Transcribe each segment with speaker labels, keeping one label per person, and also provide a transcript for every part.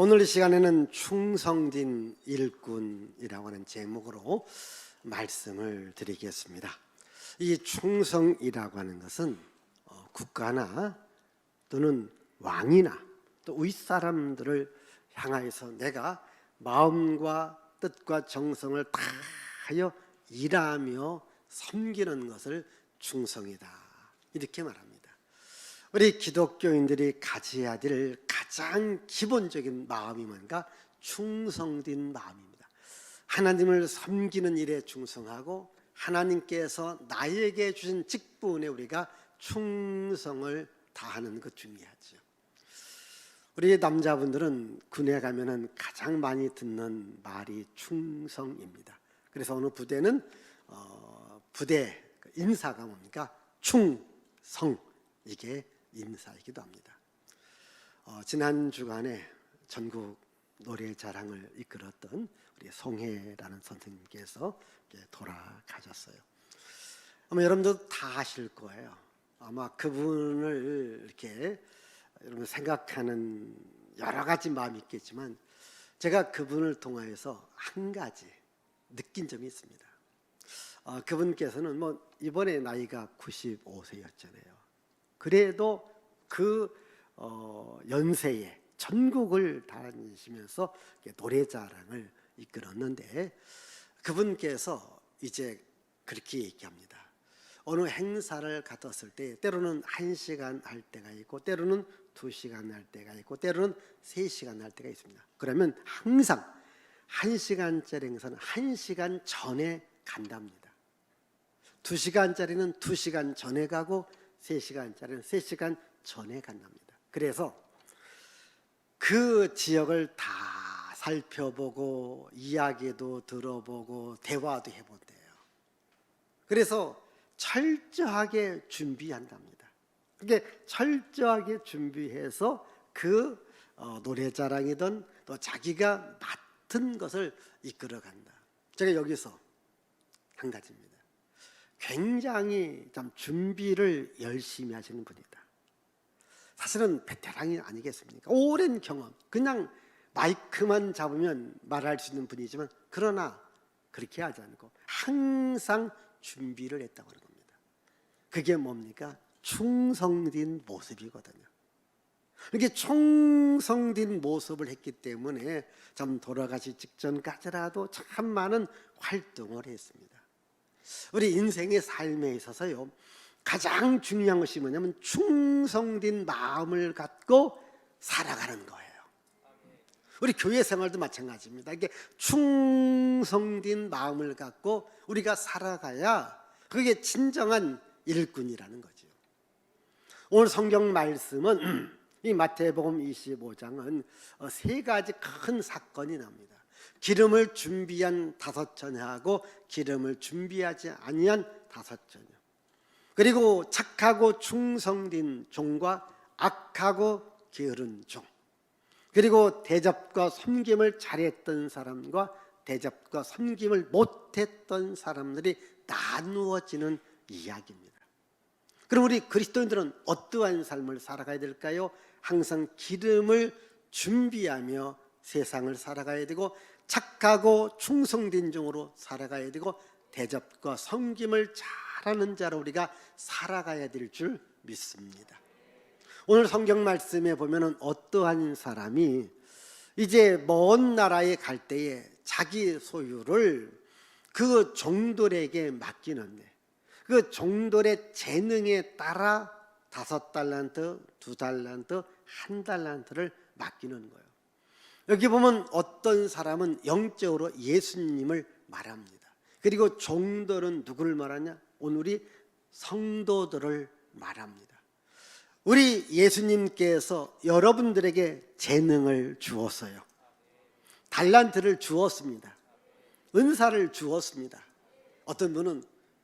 Speaker 1: 오늘 이 시간에는 충성진 일꾼이라고 하는 제목으로 말씀을 드리겠습니다. 이 충성이라고 하는 것은 국가나 또는 왕이나 또 윗사람들을 향하여서 내가 마음과 뜻과 정성을 다하여 일하며 섬기는 것을 충성이다, 이렇게 말합니다. 우리 기독교인들이 가져야 될 가장 기본적인 마음이 뭔가? 충성된 마음입니다. 하나님을 섬기는 일에 충성하고 하나님께서 나에게 주신 직분에 우리가 충성을 다하는 것 중요하죠. 우리 남자분들은 군에 가면은 가장 많이 듣는 말이 충성입니다. 그래서 어느 부대는 부대 인사가 뭡니까? 충성, 이게 인사이기도 합니다. 지난 주간에 전국 노래자랑을 이끌었던 우리 송혜라는 선생님께서 돌아가셨어요. 아마 여러분도 다 아실 거예요. 아마 그분을 이렇게 여러분 생각하는 여러 가지 마음이 있겠지만 제가 그분을 통하여서 한 가지 느낀 점이 있습니다. 그분께서는 이번에 나이가 95세였잖아요. 그래도 그 연세에 전국을 다니시면서 노래자랑을 이끌었는데 그분께서 이제 그렇게 얘기합니다. 어느 행사를 갔었을 때 때로는 1시간 할 때가 있고 때로는 2시간 할 때가 있고 때로는 3시간 할 때가 있습니다. 그러면 항상 1시간짜리 행사는 1시간 전에 간답니다. 2시간짜리는 2시간 전에 가고 3시간짜리는 3시간 전에 간답니다. 그래서 그 지역을 다 살펴보고 이야기도 들어보고 대화도 해본대요. 그래서 철저하게 준비한답니다. 그게 철저하게 준비해서 그 노래자랑이든 또 자기가 맡은 것을 이끌어간다. 제가 여기서 한 가지입니다. 굉장히 좀 준비를 열심히 하시는 분이다. 사실은 베테랑이 아니겠습니까? 오랜 경험, 그냥 마이크만 잡으면 말할 수 있는 분이지만 그러나 그렇게 하지 않고 항상 준비를 했다고 하는 겁니다. 그게 뭡니까? 충성된 모습이거든요. 이렇게 충성된 모습을 했기 때문에 좀 돌아가시 직전까지라도 참 많은 활동을 했습니다. 우리 인생의 삶에 있어서요, 가장 중요한 것이 뭐냐면 충성된 마음을 갖고 살아가는 거예요. 우리 교회 생활도 마찬가지입니다. 이게 충성된 마음을 갖고 우리가 살아가야 그게 진정한 일꾼이라는 거죠. 오늘 성경 말씀은 이 마태복음 25장은 3가지 큰 사건이 납니다. 기름을 준비한 5처녀하고 기름을 준비하지 아니한 5처녀, 그리고 착하고 충성된 종과 악하고 게으른 종, 그리고 대접과 섬김을 잘했던 사람과 대접과 섬김을 못했던 사람들이 나누어지는 이야기입니다. 그럼 우리 그리스도인들은 어떠한 삶을 살아가야 될까요? 항상 기름을 준비하며 세상을 살아가야 되고 착하고 충성된 종으로 살아가야 되고 대접과 섬김을 잘하는 자로 우리가 살아가야 될 줄 믿습니다. 오늘 성경 말씀에 보면은 어떠한 사람이 이제 먼 나라에 갈 때에 자기 소유를 그 종들에게 맡기는데 그 종들의 재능에 따라 5달란트, 2달란트, 1달란트를 맡기는 거예요. 여기 보면 어떤 사람은 영적으로 예수님을 말합니다. 그리고 종들은 누구를 말하냐? 오늘 우리 성도들을 말합니다. 우리 예수님께서 여러분들에게 재능을 주었어요. 달란트를 주었습니다. 은사를 주었습니다. 어떤 분은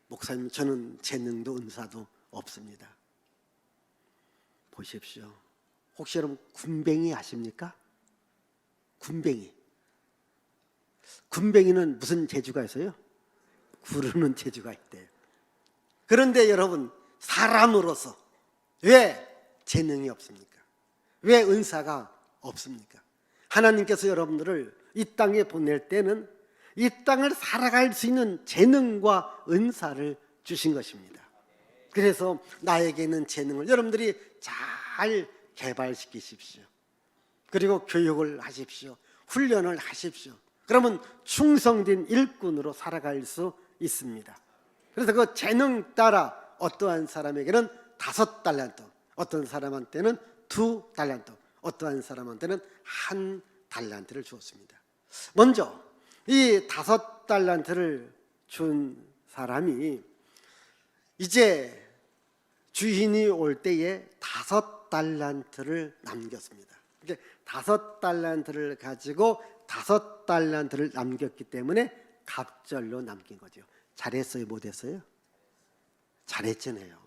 Speaker 1: 목사님, 저는 재능도 은사도 없습니다. 보십시오. 혹시 여러분 군뱅이 아십니까? 군뱅이는 무슨 재주가 있어요? 구르는 재주가 있대요. 그런데 여러분, 사람으로서 왜 재능이 없습니까? 왜 은사가 없습니까? 하나님께서 여러분들을 이 땅에 보낼 때는 이 땅을 살아갈 수 있는 재능과 은사를 주신 것입니다. 그래서 나에게 있는 재능을 여러분들이 잘 개발시키십시오. 그리고 교육을 하십시오. 훈련을 하십시오. 그러면 충성된 일꾼으로 살아갈 수 있습니다. 그래서 그 재능 따라 어떠한 사람에게는 5달란트, 어떤 사람한테는 2달란트, 어떠한 사람한테는 1달란트를 주었습니다. 먼저 이 5달란트를 준 사람이 이제 주인이 올 때에 5달란트를 남겼습니다. 이게 5달란트를 가지고 5달란트를 남겼기 때문에 갑절로 남긴 거죠. 잘했어요, 못했어요? 잘했잖아요.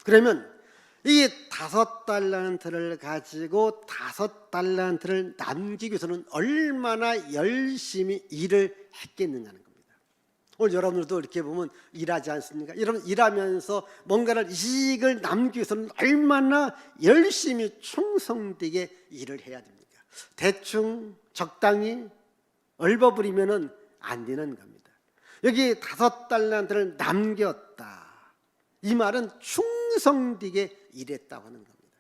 Speaker 1: 그러면 이 5달란트를 가지고 5달란트를 남기기 위해서는 얼마나 열심히 일을 했겠느냐는 겁니다. 오늘 여러분들도 이렇게 보면 일하지 않습니까? 여러분 일하면서 뭔가를 이익을 남기기 위해서는 얼마나 열심히 충성되게 일을 해야 됩니까? 대충 적당히 얼버무리면은 안 되는 겁니다. 여기 5달란트를 남겼다. 이 말은 충성되게 일했다고 하는 겁니다.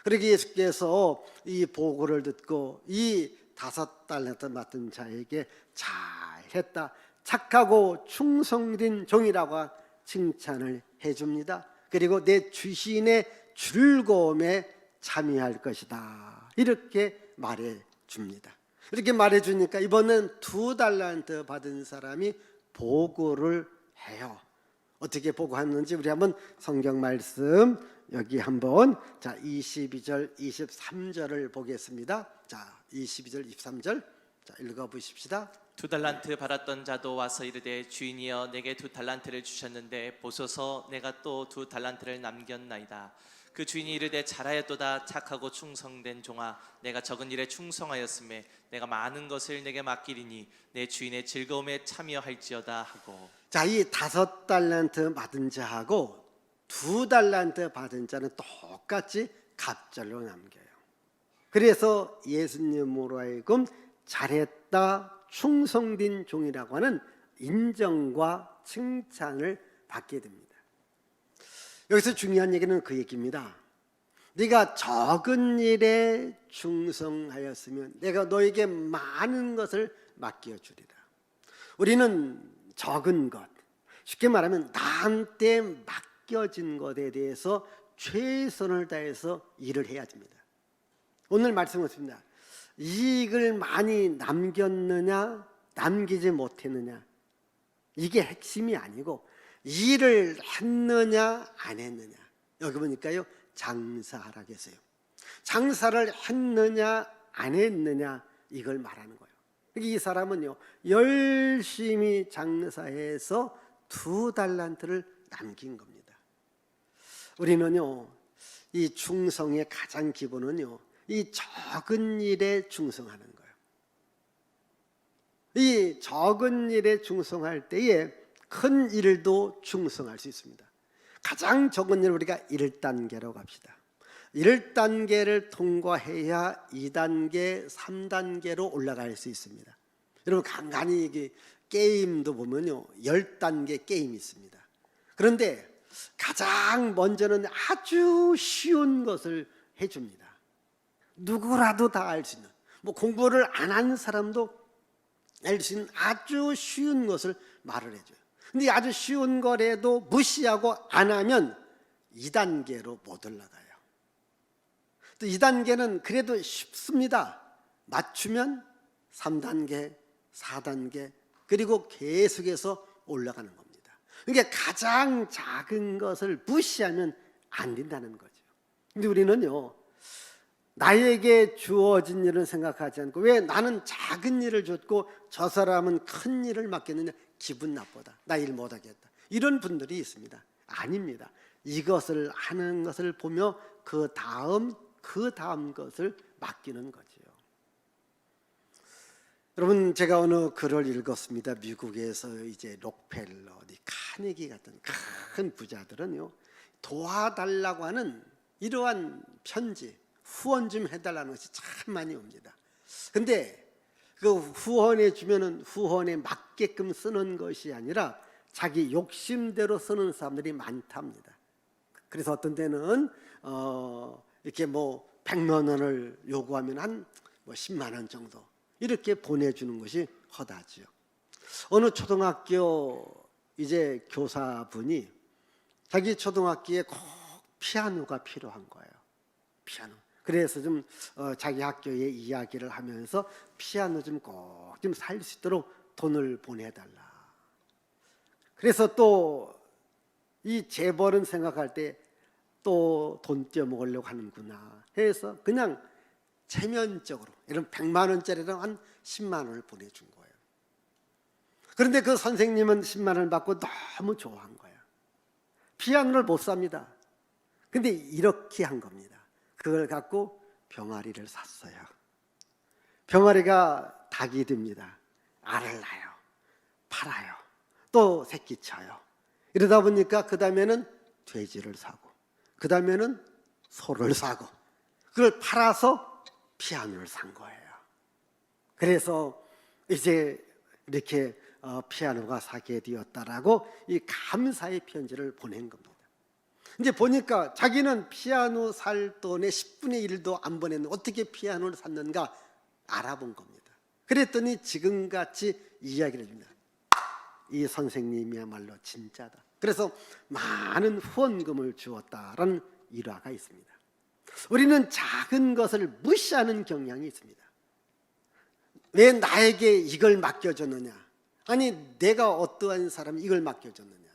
Speaker 1: 그러기 예수께서 이 보고를 듣고 이 5달란트 맡은 자에게 잘했다, 착하고 충성된 종이라고 칭찬을 해줍니다. 그리고 내 주신의 즐거움에 참여할 것이다, 이렇게 말해줍니다. 이렇게 말해주니까 이번엔 2달란트 받은 사람이 보고를 해요. 어떻게 보고하는지 우리 한번 성경 말씀 여기 한번 22절 23절을 보겠습니다. 22절 23절 읽어보십시다.
Speaker 2: 2달란트 받았던 자도 와서 이르되 주인이여 내게 2달란트를 주셨는데 보소서 내가 또 2달란트를 남겼나이다. 그 주인이 이르되 잘하였도다 착하고 충성된 종아, 내가 적은 일에 충성하였음에 내가 많은 것을 내게 맡기리니 내 주인의 즐거움에 참여할지어다 하고.
Speaker 1: 이 5달란트 받은 자하고 2달란트 받은 자는 똑같이 갑절로 남겨요. 그래서 예수님으로 하여금 잘했다, 충성된 종이라고 하는 인정과 칭찬을 받게 됩니다. 여기서 중요한 얘기는 그 얘기입니다. 네가 적은 일에 충성하였으면 내가 너에게 많은 것을 맡겨주리라. 우리는 적은 것, 쉽게 말하면 나한테 맡겨진 것에 대해서 최선을 다해서 일을 해야 됩니다. 오늘 말씀하셨습니다. 이익을 많이 남겼느냐 남기지 못했느냐, 이게 핵심이 아니고 일을 했느냐 안 했느냐. 여기 보니까요 장사하라 계세요. 장사를 했느냐 안 했느냐 이걸 말하는 거예요. 이 사람은요 열심히 장사해서 2달란트를 남긴 겁니다. 우리는요 이 충성의 가장 기본은요 이 적은 일에 충성하는 거예요. 이 적은 일에 충성할 때에 큰 일도 충성할 수 있습니다. 가장 적은 일 우리가 1단계로 갑시다. 1단계를 통과해야 2단계, 3단계로 올라갈 수 있습니다. 여러분 간간히 이게 게임도 보면요 10단계 게임이 있습니다. 그런데 가장 먼저는 아주 쉬운 것을 해줍니다. 누구라도 다 알 수 있는, 공부를 안 한 사람도 알 수 있는 아주 쉬운 것을 말을 해줘요. 근데 아주 쉬운 거라도 무시하고 안 하면 2단계로 못 올라가요. 또 2단계는 그래도 쉽습니다. 맞추면 3단계, 4단계, 그리고 계속해서 올라가는 겁니다. 그러니까 가장 작은 것을 무시하면 안 된다는 거죠. 근데 우리는요 나에게 주어진 일을 생각하지 않고 왜 나는 작은 일을 줬고 저 사람은 큰 일을 맡겼느냐, 기분 나쁘다, 나 일 못하겠다, 이런 분들이 있습니다. 아닙니다. 이것을 하는 것을 보며 그 다음 것을 맡기는 거지요. 여러분 제가 어느 글을 읽었습니다. 미국에서 이제 록펠러, 카네기 같은 큰 부자들은요 도와달라고 하는 이러한 편지, 후원 좀 해달라는 것이 참 많이 옵니다. 근데 그 후원해 주면은 후원에 맞게끔 쓰는 것이 아니라 자기 욕심대로 쓰는 사람들이 많답니다. 그래서 어떤 데는 이렇게 뭐 100만 원을 요구하면 한 뭐 10만 원 정도 이렇게 보내주는 것이 허다지요. 어느 초등학교 이제 교사분이 자기 초등학교에 꼭 피아노가 필요한 거예요. 피아노. 그래서 좀 자기 학교에 이야기를 하면서 피아노 좀 꼭 좀 살 수 있도록 돈을 보내달라. 그래서 또 이 재벌은 생각할 때 또 돈 떼어먹으려고 하는구나 해서 그냥 체면적으로 이런 100만 원짜리랑 한 10만 원을 보내준 거예요. 그런데 그 선생님은 10만 원을 받고 너무 좋아한 거예요. 피아노를 못 삽니다. 근데 이렇게 한 겁니다. 그걸 갖고 병아리를 샀어요. 병아리가 닭이 됩니다. 알을 낳아요. 팔아요. 또 새끼 쳐요. 이러다 보니까 그 다음에는 돼지를 사고 그 다음에는 소를 사고 그걸 팔아서 피아노를 산 거예요. 그래서 이제 이렇게 피아노가 사게 되었다라고 이 감사의 편지를 보낸 겁니다. 이제 보니까 자기는 피아노 살 돈의 10분의 1도 안 보냈는데 어떻게 피아노를 샀는가 알아본 겁니다. 그랬더니 지금같이 이야기를 해줍니다. 이 선생님이야말로 진짜다. 그래서 많은 후원금을 주었다라는 일화가 있습니다. 우리는 작은 것을 무시하는 경향이 있습니다. 왜 나에게 이걸 맡겨줬느냐? 아니 내가 어떠한 사람이 이걸 맡겨줬느냐?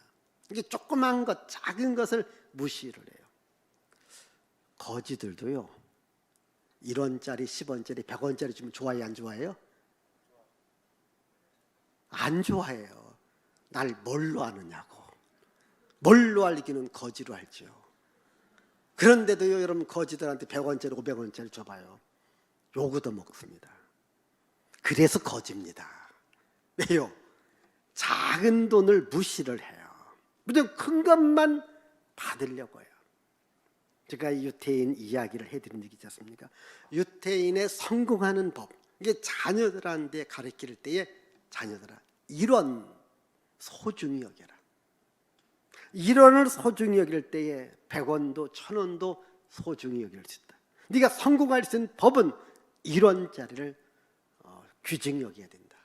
Speaker 1: 이게 조그만 것, 작은 것을 무시를 해요. 거지들도요 1원짜리, 10원짜리, 100원짜리 주면 좋아해요, 안 좋아해요? 안 좋아해요. 날 뭘로 아느냐고. 뭘로 알기는 거지로 알죠. 그런데도요 여러분 거지들한테 100원짜리, 500원짜리 줘봐요. 요구도 먹습니다. 그래서 거지입니다. 왜요? 작은 돈을 무시를 해요. 무조건 큰 것만 받으려고 해요. 제가 유태인 이야기를 해드린 적이 있지 않습니까? 유태인의 성공하는 법, 이게 자녀들한테 가르칠 때에 자녀들아 1원 소중히 여겨라. 1원을 소중히 여길 때에 100원도 1000원도 소중히 여길 수 있다. 네가 성공할 수 있는 법은 1원짜리를 귀중히 여겨야 된다.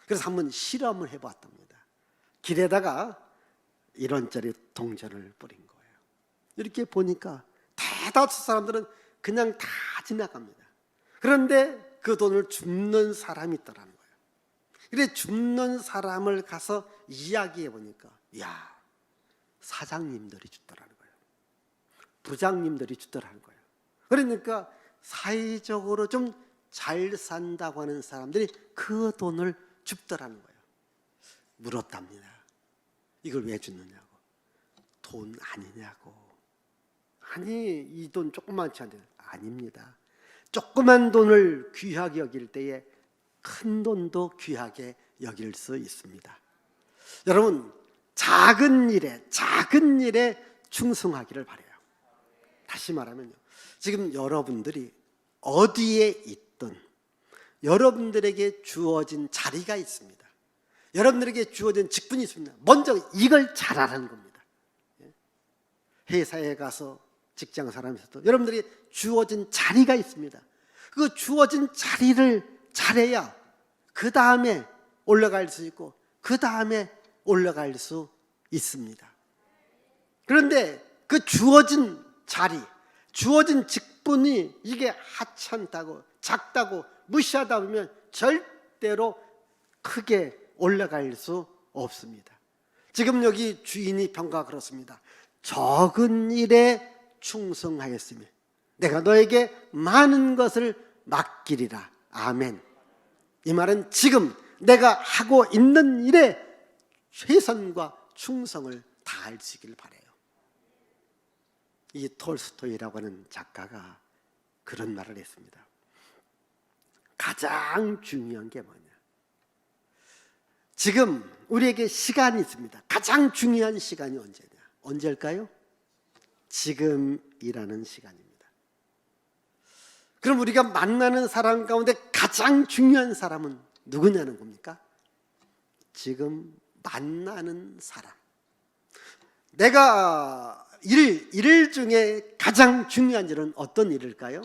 Speaker 1: 그래서 한번 실험을 해봤답니다. 길에다가 1원짜리 동전을 뿌린 거예요. 이렇게 보니까 대다수 사람들은 그냥 다 지나갑니다. 그런데 그 돈을 줍는 사람이 있더라는 거예요. 그래 줍는 사람을 가서 이야기해 보니까 야 사장님들이 주더라는 거예요. 부장님들이 주더라는 거예요. 그러니까 사회적으로 좀 잘 산다고 하는 사람들이 그 돈을 줍더라는 거예요. 물었답니다. 이걸 왜 주느냐고. 돈 아니냐고. 아니 이 돈 조그만치 않은데. 아닙니다. 조그만 돈을 귀하게 여길 때에 큰 돈도 귀하게 여길 수 있습니다. 여러분 작은 일에 충성하기를 바라요. 다시 말하면요, 지금 여러분들이 어디에 있든 여러분들에게 주어진 자리가 있습니다. 여러분들에게 주어진 직분이 있습니다. 먼저 이걸 잘하라는 겁니다. 회사에 가서 직장 사람에서도 여러분들에게 주어진 자리가 있습니다. 그 주어진 자리를 잘해야 그 다음에 올라갈 수 있고 그 다음에 올라갈 수 있습니다. 그런데 그 주어진 자리, 주어진 직분이 이게 하찮다고 작다고 무시하다 보면 절대로 크게 올라갈 수 없습니다. 지금 여기 주인이 평가 그렇습니다. 적은 일에 충성하였으며 내가 너에게 많은 것을 맡기리라. 아멘. 이 말은 지금 내가 하고 있는 일에 최선과 충성을 다하시길 바라요. 이 톨스토이라고 하는 작가가 그런 말을 했습니다. 가장 중요한 게 뭐냐? 지금 우리에게 시간이 있습니다. 가장 중요한 시간이 언제냐? 언제일까요? 지금이라는 시간입니다. 그럼 우리가 만나는 사람 가운데 가장 중요한 사람은 누구냐는 겁니까? 지금 만나는 사람. 내가 일 중에 가장 중요한 일은 어떤 일일까요?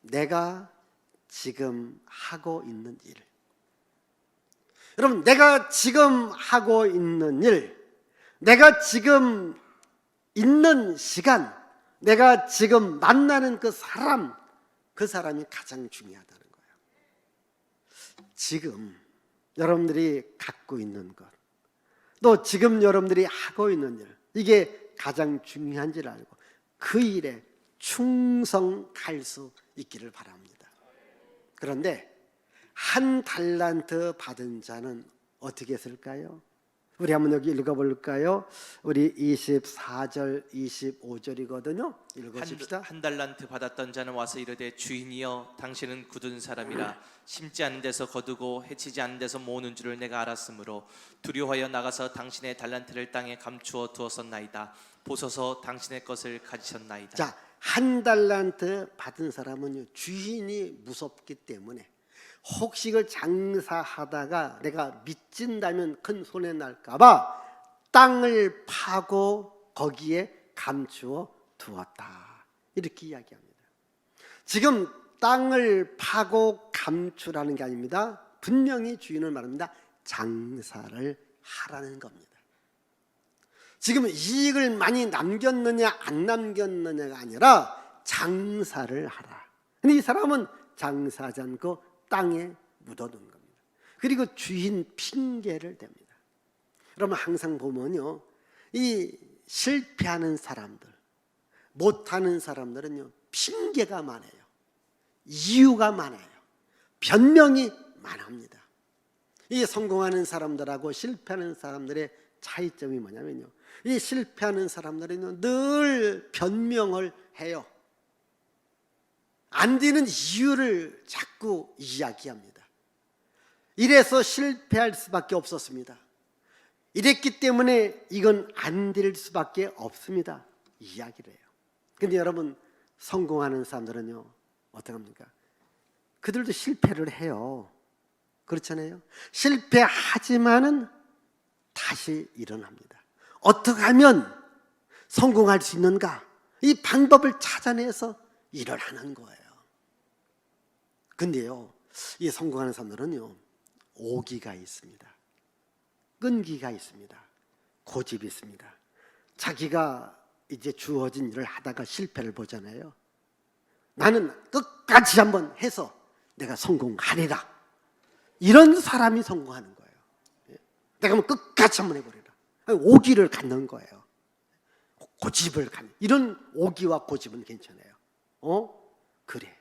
Speaker 1: 내가 지금 하고 있는 일. 여러분, 내가 지금 하고 있는 일, 내가 지금 있는 시간, 내가 지금 만나는 그 사람이 가장 중요하다는 거예요. 지금 여러분들이 갖고 있는 것, 또 지금 여러분들이 하고 있는 일, 이게 가장 중요한지를 알고 그 일에 충성할 수 있기를 바랍니다. 그런데 한 달란트 받은 자는 어떻게 했을까요? 우리 한번 여기 읽어볼까요? 우리 24절 25절이거든요. 읽어봅시다.
Speaker 2: 한 달란트 받았던 자는 와서 이르되 주인이여 당신은 굳은 사람이라 심지 않은 데서 거두고 해치지 않은 데서 모으는 줄을 내가 알았으므로 두려워하여 나가서 당신의 달란트를 땅에 감추어 두었었나이다. 보소서 당신의 것을 가지셨나이다.
Speaker 1: 자, 한 달란트 받은 사람은 주인이 무섭기 때문에 혹시 이걸 장사하다가 내가 미친다면 큰 손해 날까 봐 땅을 파고 거기에 감추어 두었다. 이렇게 이야기합니다. 지금 땅을 파고 감추라는 게 아닙니다. 분명히 주인을 말합니다. 장사를 하라는 겁니다. 지금 이익을 많이 남겼느냐 안 남겼느냐가 아니라 장사를 하라. 근데 이 사람은 장사하지 않고 땅에 묻어둔 겁니다. 그리고 주인 핑계를 댑니다. 여러분 항상 보면요, 이 실패하는 사람들, 못하는 사람들은요 핑계가 많아요. 이유가 많아요. 변명이 많습니다. 이 성공하는 사람들하고 실패하는 사람들의 차이점이 뭐냐면요, 이 실패하는 사람들은 늘 변명을 해요. 안 되는 이유를 자꾸 이야기합니다. 이래서 실패할 수밖에 없었습니다. 이랬기 때문에 이건 안 될 수밖에 없습니다. 이야기를 해요. 근데 여러분 성공하는 사람들은요 어떡합니까? 그들도 실패를 해요. 그렇잖아요. 실패하지만은 다시 일어납니다. 어떻게 하면 성공할 수 있는가? 이 방법을 찾아내서 일을 하는 거예요. 근데요, 이 성공하는 사람들은요, 오기가 있습니다. 끈기가 있습니다. 고집이 있습니다. 자기가 이제 주어진 일을 하다가 실패를 보잖아요. 나는 끝까지 한번 해서 내가 성공하리라. 이런 사람이 성공하는 거예요. 내가 한번 끝까지 한번 해보리라. 오기를 갖는 거예요. 고집을 갖는. 이런 오기와 고집은 괜찮아요. 그래.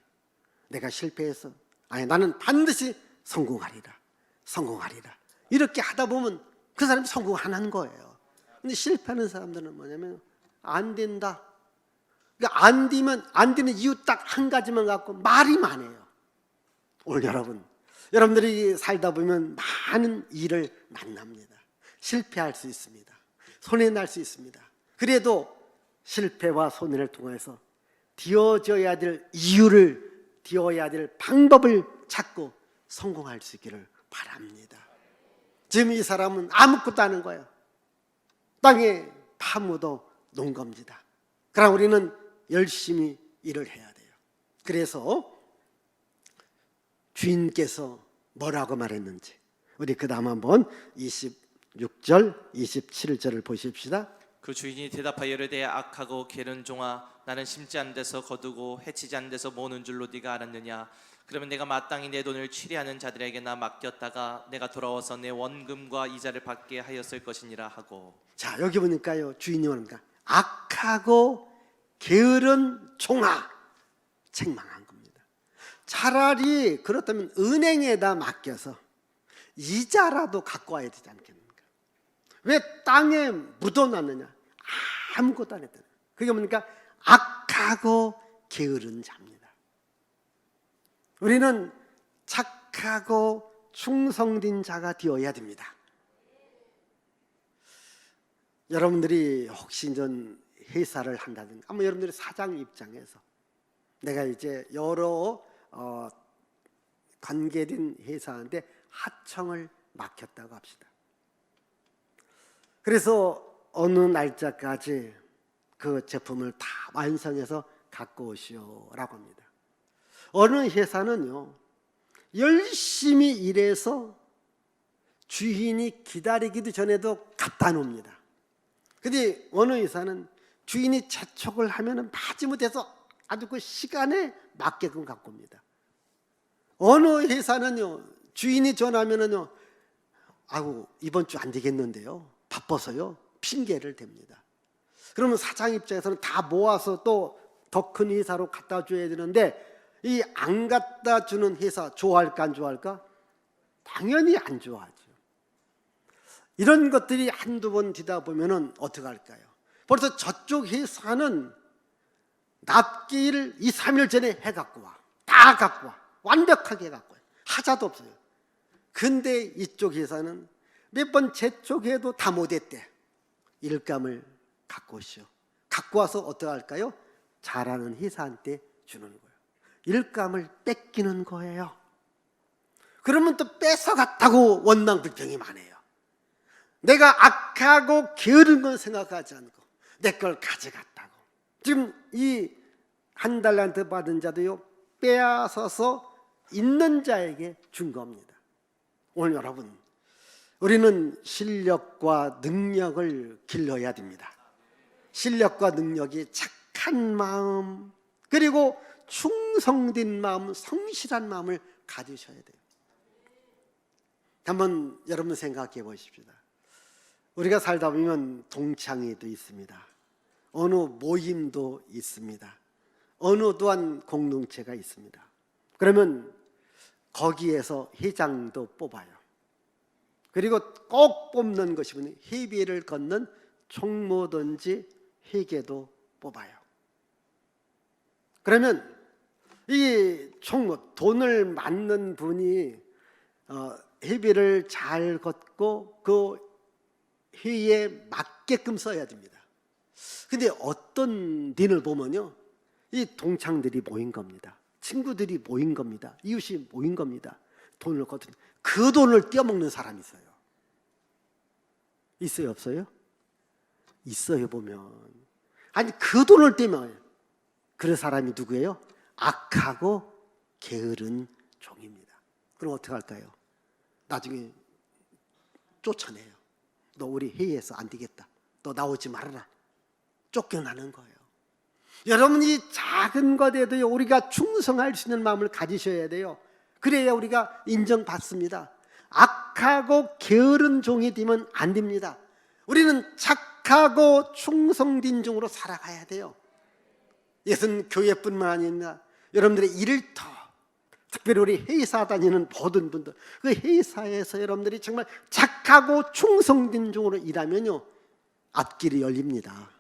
Speaker 1: 내가 실패해서 아니 나는 반드시 성공하리라. 성공하리라. 이렇게 하다 보면 그 사람이 성공하는 거예요. 근데 실패하는 사람들은 뭐냐면 안 된다. 그러니까 안 되는 이유 딱 한 가지만 갖고 말이 많아요. 오늘 여러분들이 살다 보면 많은 일을 만납니다. 실패할 수 있습니다. 손해날 수 있습니다. 그래도 실패와 손해를 통해서 되어져야 될 이유를, 되어야 될 방법을 찾고 성공할 수 있기를 바랍니다. 지금 이 사람은 아무것도 안 한 거예요. 땅에 파묻어 놓은 겁니다. 그럼 우리는 열심히 일을 해야 돼요. 그래서 주인께서 뭐라고 말했는지 우리 그 다음 한번 26절, 27절을 보십시다.
Speaker 2: 그 주인이 대답하여 이르되 악하고 게으른 종아 나는 심지 않은 데서 거두고 해치지 않은 데서 모으는 줄로 네가 알았느냐. 그러면 내가 마땅히 내 돈을 취리하는 자들에게나 맡겼다가 내가 돌아와서 내 원금과 이자를 받게 하였을 것이니라 하고.
Speaker 1: 자, 여기 보니까요 주인이 뭡니까? 악하고 게으른 종아, 책망한 겁니다. 차라리 그렇다면 은행에다 맡겨서 이자라도 갖고 와야 되지 않겠습니까? 왜 땅에 묻어놨느냐? 아무것도 안 했다. 그게 뭡니까? 악하고 게으른 자입니다. 우리는 착하고 충성된 자가 되어야 됩니다. 여러분들이 혹시 전 회사를 한다든가, 아마 여러분들이 사장 입장에서 내가 이제 여러 관계된 회사인데 하청을 맡겼다고 합시다. 그래서 어느 날짜까지 그 제품을 다 완성해서 갖고 오시오라고 합니다. 어느 회사는요, 열심히 일해서 주인이 기다리기도 전에도 갖다 놉니다. 근데 어느 회사는 주인이 재촉을 하면 마지못해서 아주 그 시간에 맞게끔 갖고 옵니다. 어느 회사는요, 주인이 전화하면은요, 아우 이번 주 안 되겠는데요, 바빠서요, 핑계를 댑니다. 그러면 사장 입장에서는 다 모아서 또 더 큰 회사로 갖다 줘야 되는데, 이 안 갖다 주는 회사 좋아할까 안 좋아할까? 당연히 안 좋아하죠. 이런 것들이 한두 번 되다 보면은 어떻게 할까요? 벌써 저쪽 회사는 납기를 2, 3일 전에 해갖고 와. 다 갖고 와. 완벽하게 갖고 와. 하자도 없어요. 근데 이쪽 회사는 몇 번 재촉해도 다 못했대. 일감을 갖고 오시오. 갖고 와서 어떻게 할까요? 잘하는 회사한테 주는 거예요. 일감을 뺏기는 거예요. 그러면 또 뺏어갔다고 원망불평이 많아요. 내가 악하고 게으른 건 생각하지 않고 내 걸 가져갔다고. 지금 이 한 달란트 받은 자도요, 빼앗아서 있는 자에게 준 겁니다. 오늘 여러분, 우리는 실력과 능력을 길러야 됩니다. 실력과 능력이 착한 마음, 그리고 충성된 마음, 성실한 마음을 가지셔야 돼요. 한번 여러분 생각해 보십시오. 우리가 살다 보면 동창회도 있습니다. 어느 모임도 있습니다. 어느 또한 공동체가 있습니다. 그러면 거기에서 회장도 뽑아요. 그리고 꼭 뽑는 것이 뭐냐, 회비를 걷는 총무든지 회계도 뽑아요. 그러면 이 총무, 돈을 맞는 분이 회비를 잘 걷고 그 회의에 맞게끔 써야 됩니다. 근데 어떤 din을 보면요, 이 동창들이 모인 겁니다. 친구들이 모인 겁니다. 이웃이 모인 겁니다. 돈을 걷는, 그 돈을 떼어먹는 사람이 있어요. 있어요, 없어요? 있어요. 보면 아니, 그 돈을 떼면 그 사람이 누구예요? 악하고 게으른 종입니다. 그럼 어떻게 할까요? 나중에 쫓아내요. 너 우리 회의에서 안 되겠다, 너 나오지 말아라. 쫓겨나는 거예요. 여러분, 이 작은 것에도 우리가 충성할 수 있는 마음을 가지셔야 돼요. 그래야 우리가 인정받습니다. 악하고 게으른 종이 되면 안 됩니다. 우리는 착하고 충성된 종으로 살아가야 돼요. 이것은 교회뿐만 아니라 여러분들의 일터, 특별히 우리 회사 다니는 모든 분들, 그 회사에서 여러분들이 정말 착하고 충성된 종으로 일하면요, 앞길이 열립니다.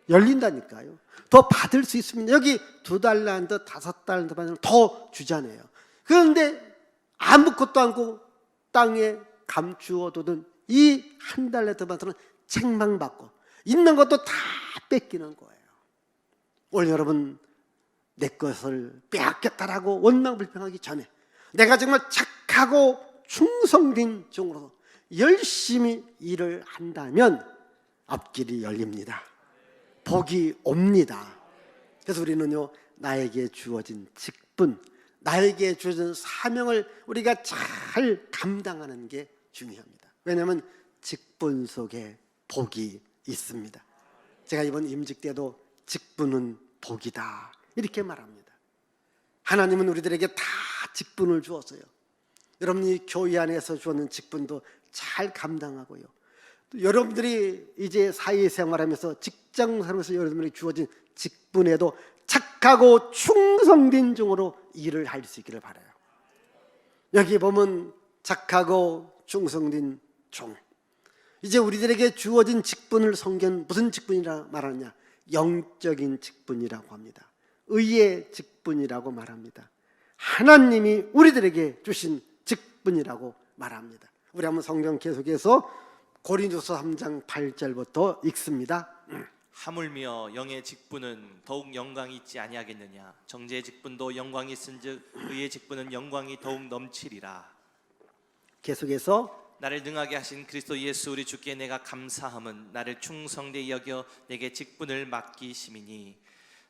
Speaker 1: 열린다니까요. 더 받을 수 있습니다. 여기 2달란트, 5달란트 받으면 더 주잖아요. 그런데 아무것도 않고 땅에 감추어두던 이 1달란트 받으면 책망받고 있는 것도 다 뺏기는 거예요. 오늘 여러분, 내 것을 빼앗겼다라고 원망불평하기 전에 내가 정말 착하고 충성된 종으로 열심히 일을 한다면 앞길이 열립니다. 복이 옵니다. 그래서 우리는요, 나에게 주어진 직분, 나에게 주어진 사명을 우리가 잘 감당하는 게 중요합니다. 왜냐하면 직분 속에 복이 있습니다. 제가 이번 임직 때도 직분은 복이다 이렇게 말합니다. 하나님은 우리들에게 다 직분을 주었어요. 여러분이 교회 안에서 주었는 직분도 잘 감당하고요, 또 여러분들이 이제 사회생활하면서 직장생활하면서 여러분들이 주어진 직분에도 착하고 충성된 종으로 일을 할 수 있기를 바라요. 여기 보면 착하고 충성된 종, 이제 우리들에게 주어진 직분을 성경은 무슨 직분이라 말하느냐, 영적인 직분이라고 합니다. 의의 직분이라고 말합니다. 하나님이 우리들에게 주신 직분이라고 말합니다. 우리 한번 성경 계속해서 고린도서 3장 8절부터 읽습니다.
Speaker 2: 하물며 영의 직분은 더욱 영광이 있지 아니하겠느냐. 정제의 직분도 영광이 있은즉 의의 직분은 영광이 더욱 넘치리라.
Speaker 1: 계속해서
Speaker 2: 나를 능하게 하신 그리스도 예수 우리 주께 내가 감사함은 나를 충성되이 여겨 내게 직분을 맡기심이니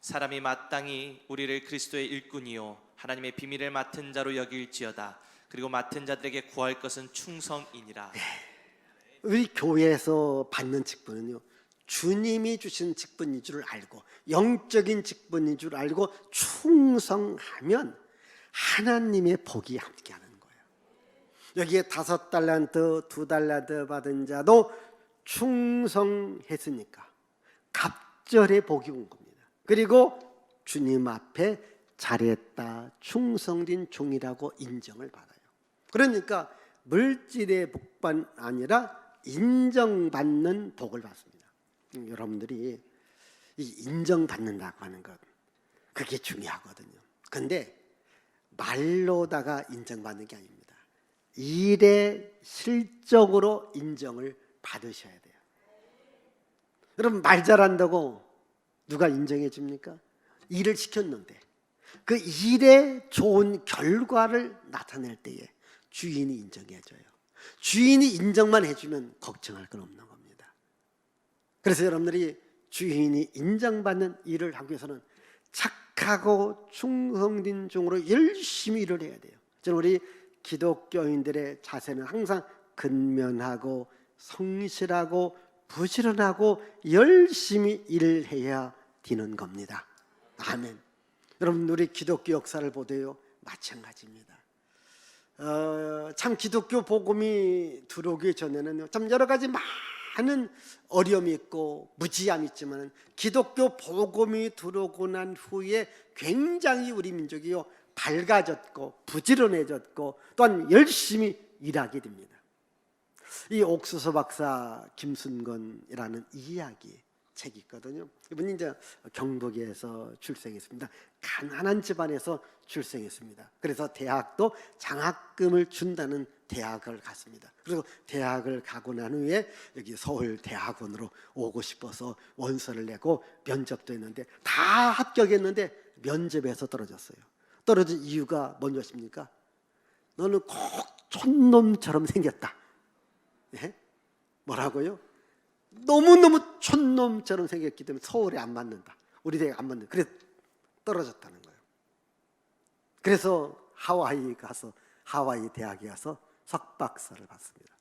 Speaker 2: 사람이 마땅히 우리를 그리스도의 일꾼이요 하나님의 비밀을 맡은 자로 여길지어다. 그리고 맡은 자들에게 구할 것은 충성이니라.
Speaker 1: 우리 교회에서 받는 직분은요, 주님이 주신 직분인 줄 알고 영적인 직분인 줄 알고 충성하면 하나님의 복이 함께하는 거예요. 여기에 5달란트, 2달란트 받은 자도 충성했으니까 갑절의 복이 온 겁니다. 그리고 주님 앞에 잘했다, 충성된 종이라고 인정을 받아요. 그러니까 물질의 복만 아니라 인정받는 복을 받습니다. 여러분들이 이 인정받는다고 하는 것, 그게 중요하거든요. 근데 말로다가 인정받는 게 아닙니다. 일에 실적으로 인정을 받으셔야 돼요. 여러분, 말 잘한다고 누가 인정해 줍니까? 일을 시켰는데 그 일의 좋은 결과를 나타낼 때에 주인이 인정해 줘요. 주인이 인정만 해주면 걱정할 건 없는 겁니다. 그래서 여러분들이 주인이 인정받는 일을 하기 위해서는 착하고 충성된 종으로 열심히 일을 해야 돼요. 저는 우리 기독교인들의 자세는 항상 근면하고 성실하고 부지런하고 열심히 일을 해야 되는 겁니다. 아멘. 여러분, 우리 기독교 역사를 보도요 마찬가지입니다. 참 기독교 복음이 들어오기 전에는 참 여러 가지 많은 어려움이 있고 무지함이 있지만 기독교 복음이 들어오고 난 후에 굉장히 우리 민족이요 밝아졌고 부지런해졌고 또한 열심히 일하게 됩니다. 이 옥수수 박사 김순건이라는 이야기 책이 있거든요. 이분이 이제 경북에서 출생했습니다. 가난한 집안에서 출생했습니다. 그래서 대학도 장학금을 준다는 대학을 갔습니다. 그리고 대학을 가고 난 후에 여기 서울대학원으로 오고 싶어서 원서를 내고 면접도 했는데 다 합격했는데 면접에서 떨어졌어요. 떨어진 이유가 뭔지 아십니까? 너는 꼭 촌놈처럼 생겼다. 예? 뭐라고요? 너무너무 촌놈처럼 생겼기 때문에 서울에 안 맞는다. 우리 대학 안 맞는다. 그래서 떨어졌다는 거예요. 그래서 하와이 대학에 가서 석박사를 받습니다.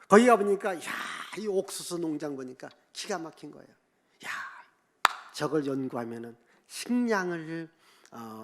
Speaker 1: 거기 가보니까 이 옥수수 농장 보니까 기가 막힌 거예요. 저걸 연구하면은 식량을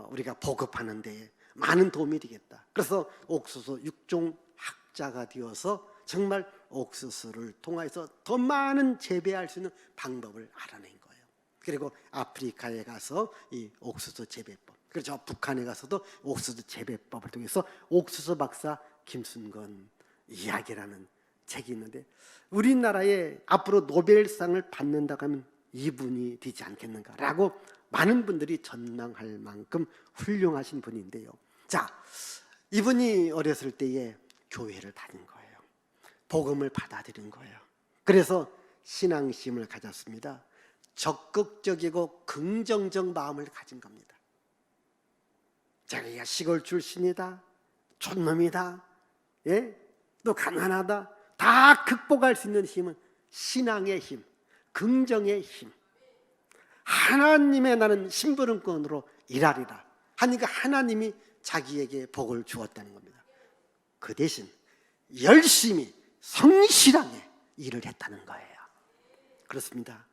Speaker 1: 우리가 보급하는 데에 많은 도움이 되겠다. 그래서 옥수수 육종 학자가 되어서 정말 옥수수를 통해서 더 많은 재배할 수 있는 방법을 알아낸 거예요. 그리고 아프리카에 가서 이 옥수수 재배법, 그리고 저 북한에 가서도 옥수수 재배법을 통해서 옥수수 박사 김순건 이야기라는 책이 있는데 우리나라에 앞으로 노벨상을 받는다고 하면 이분이 되지 않겠는가라고 많은 분들이 전망할 만큼 훌륭하신 분인데요. 자, 이분이 어렸을 때에 교회를 다닌 거예요. 복음을 받아들인 거예요. 그래서 신앙심을 가졌습니다. 적극적이고 긍정적 마음을 가진 겁니다. 자기가 시골 출신이다, 촌놈이다, 또 가난하다, 다 극복할 수 있는 힘은 신앙의 힘, 긍정의 힘. 하나님의 나는 심부름꾼으로 일하리라 하니까 하나님이 자기에게 복을 주었다는 겁니다. 그 대신 열심히 성실하게 일을 했다는 거예요. 그렇습니다.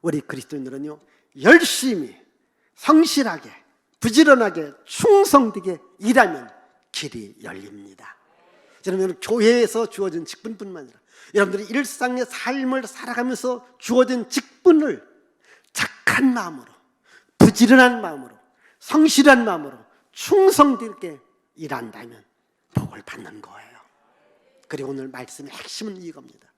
Speaker 1: 우리 그리스도인들은요 열심히 성실하게 부지런하게 충성되게 일하면 길이 열립니다. 여러분, 교회에서 주어진 직분뿐만 아니라 여러분들이 일상의 삶을 살아가면서 주어진 직분을 착한 마음으로 부지런한 마음으로 성실한 마음으로 충성되게 일한다면 복을 받는 거예요. 그리고 오늘 말씀의 핵심은 이겁니다.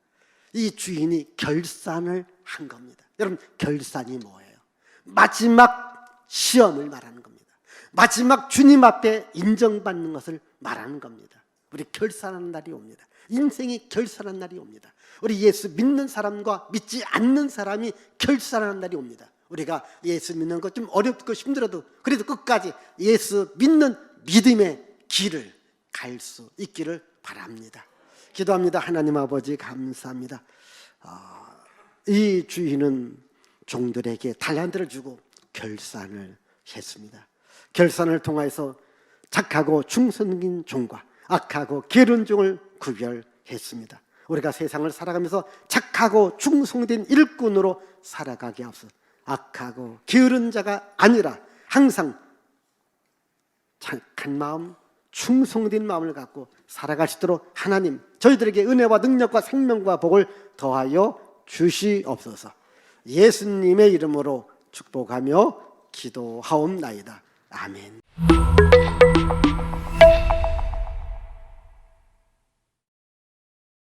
Speaker 1: 이 주인이 결산을 한 겁니다. 여러분, 결산이 뭐예요? 마지막 시험을 말하는 겁니다. 마지막 주님 앞에 인정받는 것을 말하는 겁니다. 우리 결산하는 날이 옵니다. 인생이 결산하는 날이 옵니다. 우리 예수 믿는 사람과 믿지 않는 사람이 결산하는 날이 옵니다. 우리가 예수 믿는 것 좀 어렵고 힘들어도 그래도 끝까지 예수 믿는 믿음의 길을 갈 수 있기를 바랍니다. 기도합니다. 하나님 아버지 감사합니다. 이 주인은 종들에게 달란트를 주고 결산을 했습니다. 결산을 통해서 착하고 충성인 종과 악하고 게으른 종을 구별했습니다. 우리가 세상을 살아가면서 착하고 충성된 일꾼으로 살아가게 하옵소서. 악하고 게으른 자가 아니라 항상 착한 마음, 충성된 마음을 갖고 살아갈 수 있도록 하나님 저희들에게 은혜와 능력과 생명과 복을 더하여 주시옵소서. 예수님의 이름으로 축복하며 기도하옵나이다. 아멘.